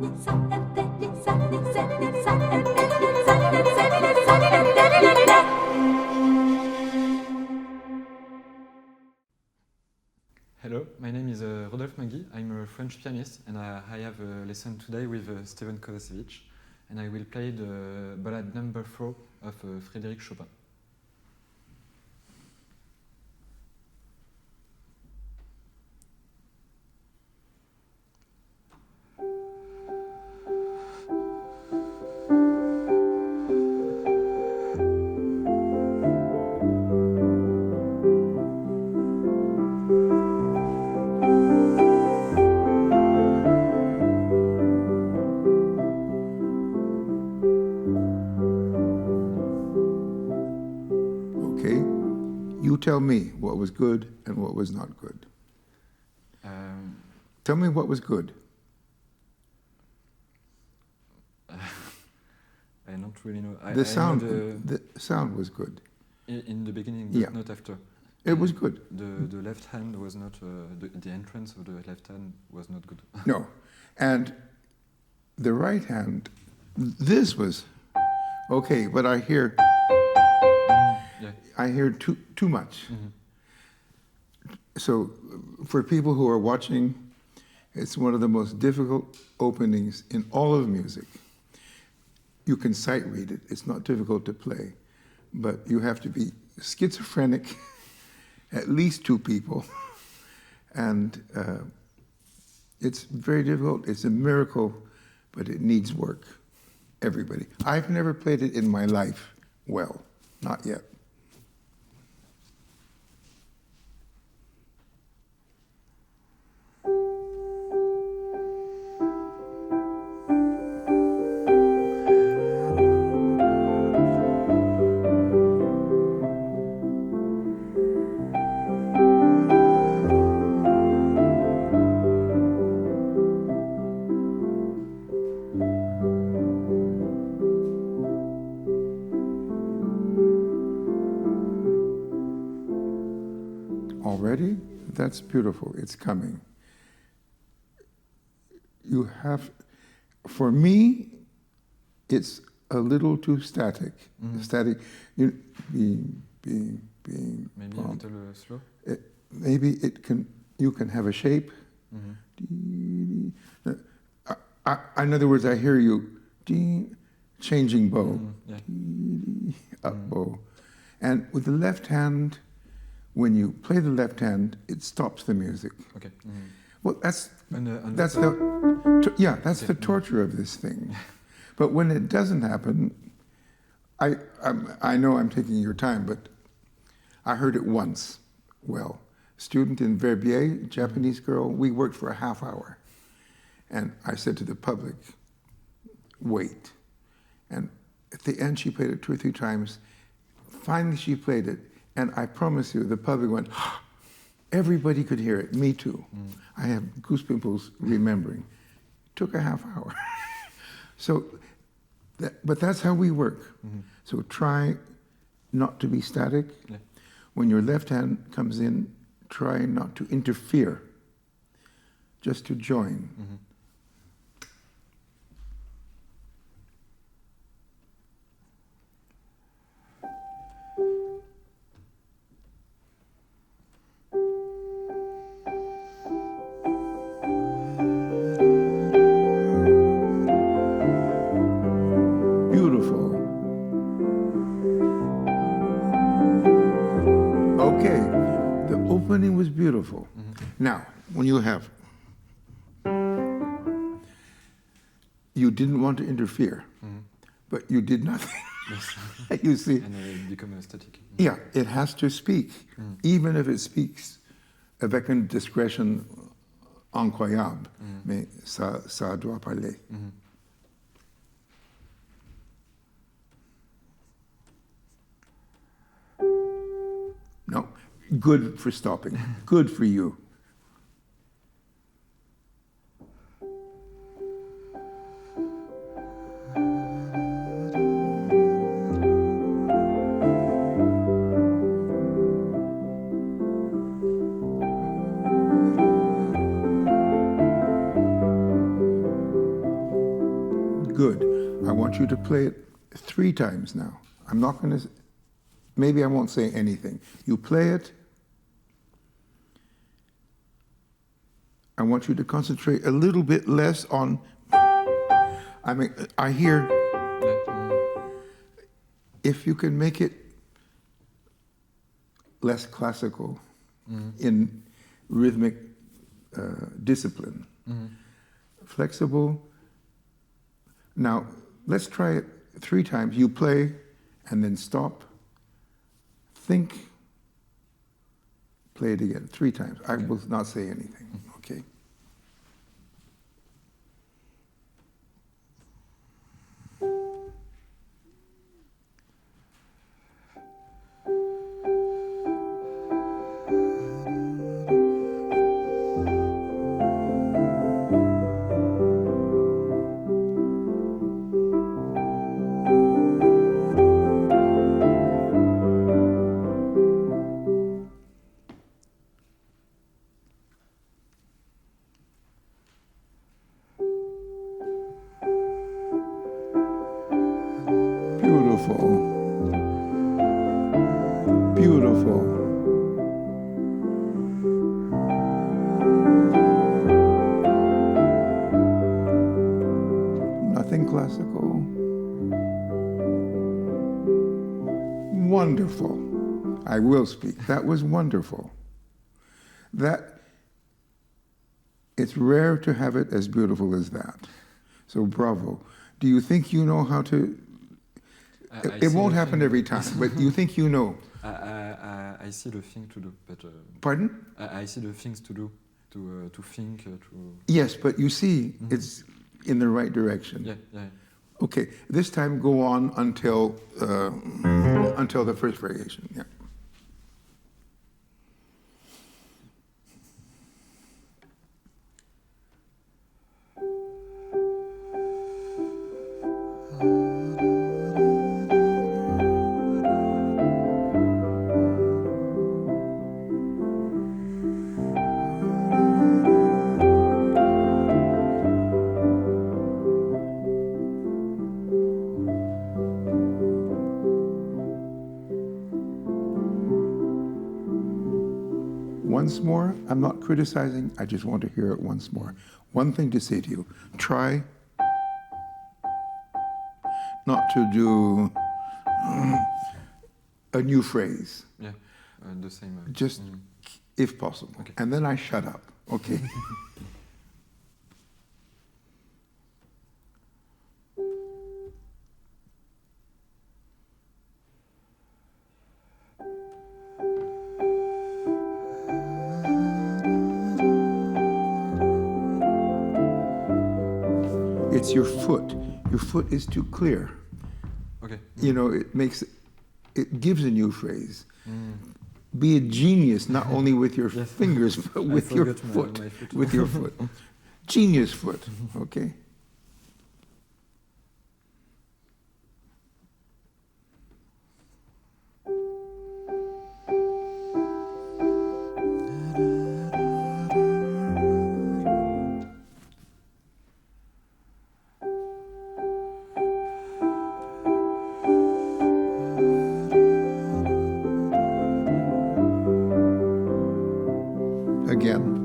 Hello, my name is Rodolphe Menguy. I'm a French pianist and I have a lesson today with Stephen Kovacevich, and I will play the Ballade number 4 of Frédéric Chopin. You tell me what was good and what was not good. Tell me what was good. I don't really know. The sound was good. In the beginning, but yeah. Not after. It was good. The left hand was not, the entrance of the left hand was not good. No. And the right hand, this was okay, but I hear... Yeah. I hear too much. Mm-hmm. So for people who are watching, it's one of the most difficult openings in all of music. You can sight read it, it's not difficult to play, but you have to be schizophrenic, at least two people, and it's very difficult. It's a miracle, but it needs work, everybody. I've never played it in my life well, not yet. Already? That's beautiful. It's coming. You have, for me, it's a little too static. Mm-hmm. Static. Being. Maybe a little slow. Maybe it can. You can have a shape. Mm-hmm. In other words, I hear you changing bow, up bow, and with the left hand. When you play the left hand, it stops the music. Okay. Mm-hmm. Well, that's the torture of this thing. But when it doesn't happen, I know I'm taking your time, but I heard it once. Well, student in Verbier, Japanese girl, we worked for a half hour, and I said to the public, "Wait," and at the end she played it 2 or 3 times. Finally, she played it. And I promise you, the public went, everybody could hear it, me too. Mm. I have goosebumps remembering. Took a half hour. But that's how we work. Mm-hmm. So try not to be static. Yeah. When your left hand comes in, try not to interfere, just to join. Mm-hmm. Opening was beautiful. Mm-hmm. Now, when you have, you didn't want to interfere, but you did nothing. Yes. You see, and it becomes static. Yeah, it has to speak, even if it speaks avec une discrétion incroyable, mais ça doit parler. No. Good for stopping. Good for you. Good. I want you to play it 3 times now. I'm not going to, maybe I won't say anything. You play it. I want you to concentrate a little bit less on, I hear, if you can make it less classical in rhythmic discipline, flexible. Now, let's try it 3 times. You play and then stop, think, play it again 3 times. I will not say anything, okay? Beautiful. Nothing classical. Wonderful. I will speak. That was wonderful. It's rare to have it as beautiful as that. So bravo. Do you think you know how to... It won't happen every time, but you think you know. I see the thing to do, but... Pardon? I see the things to do, to think, to... Yes, but you see, it's in the right direction. Yeah. Okay, this time go on until the first variation, yeah. Once more, I'm not criticizing, I just want to hear it once more. One thing to say to you, try not to do a new phrase. Yeah, the same. Just if possible. Okay. And then I shut up, okay? It's your foot. Your foot is too clear. Okay. You know, it gives a new phrase. Be a genius, not only with your fingers, but with your foot. My foot. With your foot. Genius foot, okay? Again.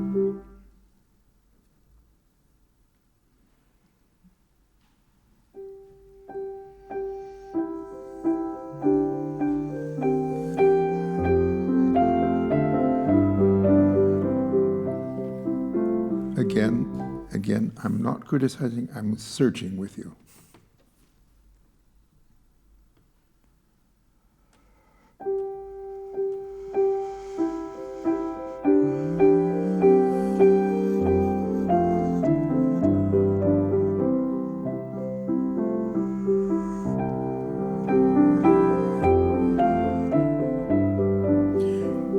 Again, I'm not criticizing, I'm searching with you.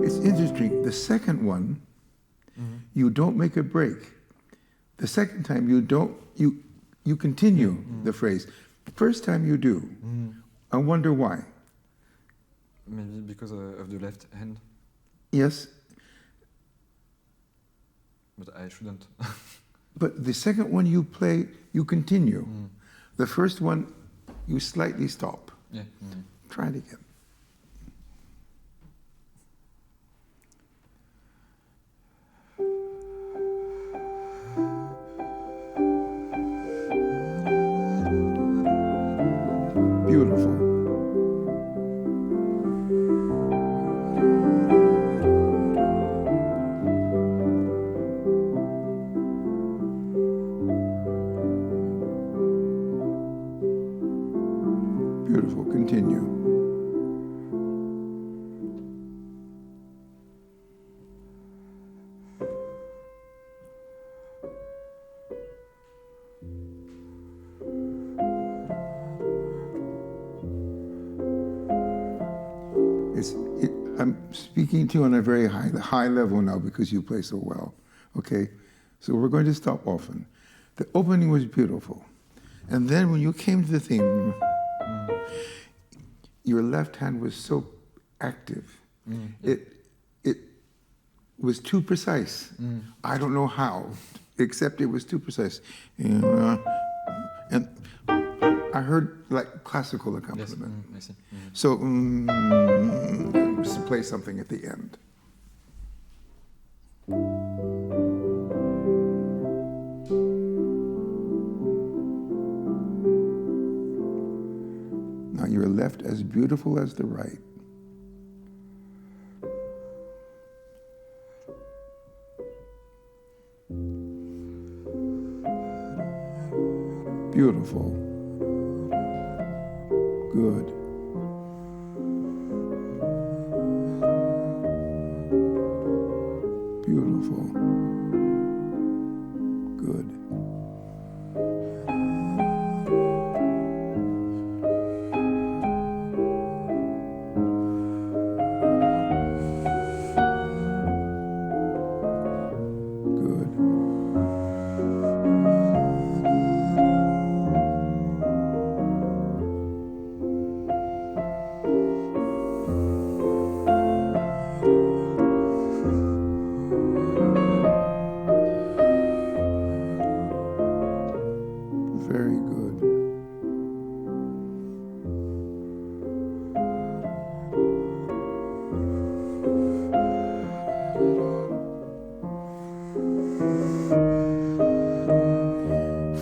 It's interesting, the second one, you don't make a break. The second time you continue the phrase. The first time you do. I wonder why. Maybe because of the left hand, Yes, but I shouldn't. but the second one you play, you continue. The first one, you slightly stop. Yeah. Try it again. Beautiful. Beautiful. Continue. I'm speaking to you on a very high level now because you play so well. Okay? So we're going to stop often. The opening was beautiful. And then when you came to the theme, your left hand was so active. It was too precise. I don't know how, except it was too precise. And I heard like classical accompaniment. Yes. I see. So just play something at the end. Now your left as beautiful as the right. Beautiful. Good. Beautiful. Good. Good. Very good.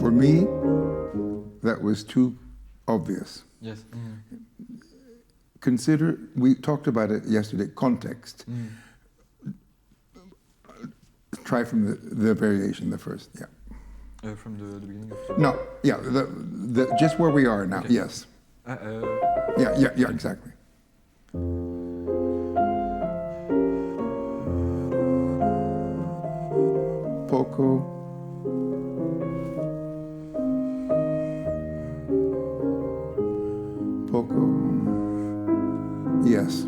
For me, that was too obvious. Yes. Consider, we talked about it yesterday, context. Try from the variation, the first, yeah. From the beginning of. No, yeah, just where we are now, Okay. yes. Yeah. Yeah, exactly. Poco. Poco. Yes.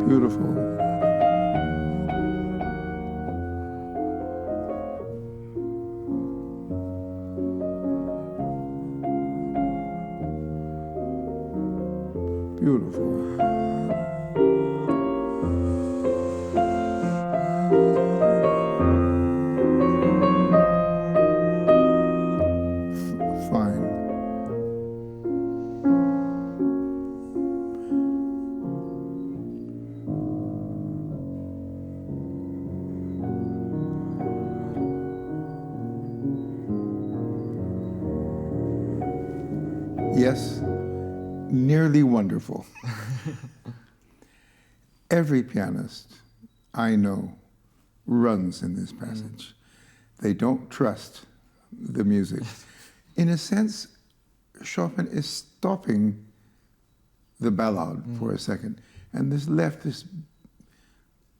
Beautiful. Beautiful. Fine. Yes, nearly wonderful. Every pianist I know runs in this passage. They don't trust the music. In a sense, Chopin is stopping the ballade for a second. And this left this,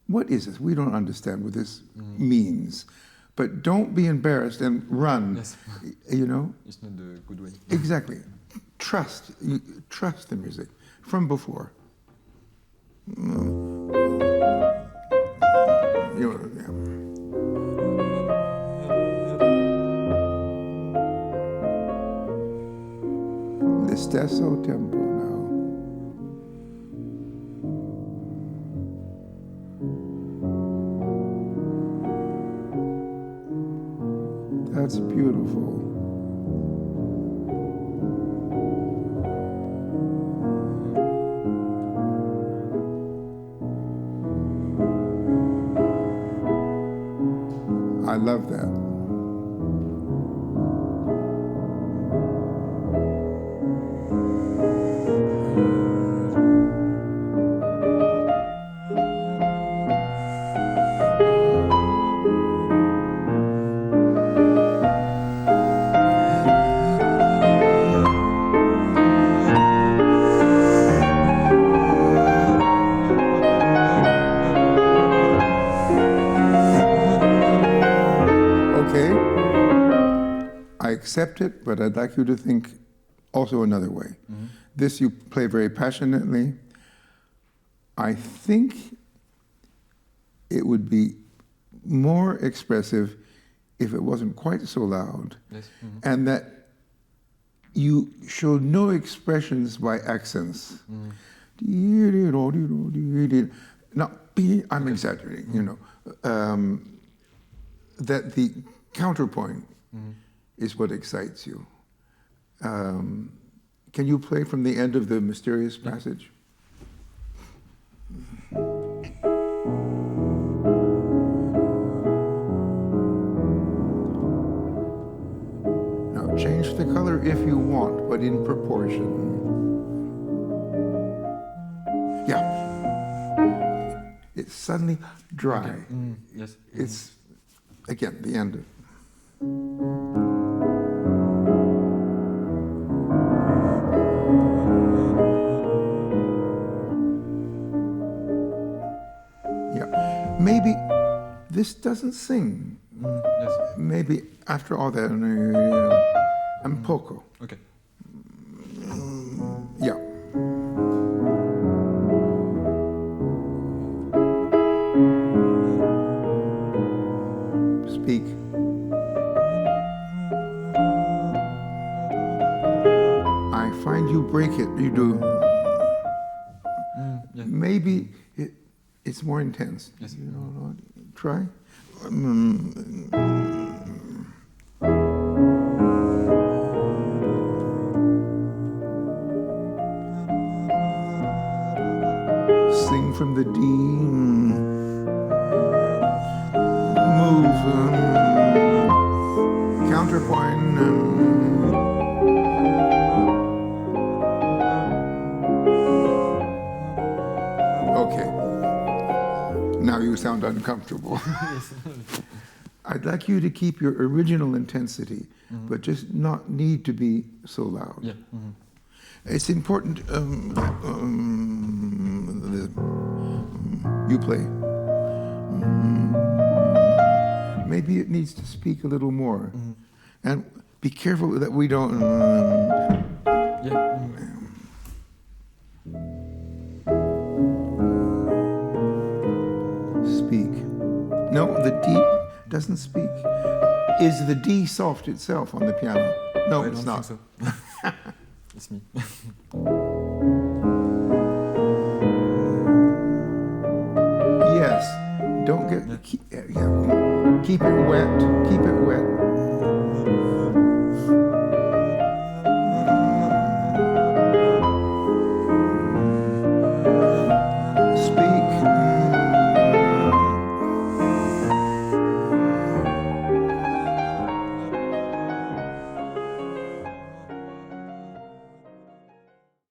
what is this? We don't understand what this means. But don't be embarrassed and run, Yes. you know? It's not the good way. Exactly. Trust the music from before. Le stesso tempo now. it's beautiful. I love that. I accept it, but I'd like you to think also another way. Mm-hmm. This you play very passionately. I think it would be more expressive if it wasn't quite so loud, yes. Mm-hmm. And that you showed no expressions by accents. Mm-hmm. Now, I'm exaggerating, mm-hmm. You know. That the counterpoint mm-hmm. is what excites you. Can you play from the end of the mysterious passage? Now change the color if you want, but in proportion. Yeah. It's suddenly dry. Okay. Yes. It's, again, the end of maybe this doesn't sing. Yes. Maybe after all that, un poco. Okay. Yeah. Speak. I find you break it. You do. Yeah. Maybe it's more intense. Yes. You know, try. Sing from the D. Move. Counterpoint. Okay. Now you sound uncomfortable. I'd like you to keep your original intensity, mm-hmm. but just not need to be so loud. Yeah. Mm-hmm. It's important. You play. Maybe it needs to speak a little more, mm-hmm. and be careful that we don't. Yeah. Speak. No, the D doesn't speak. Is the D soft itself on the piano? No, it's not. So. It's me. Yes. Don't get. Keep it wet. Keep it wet.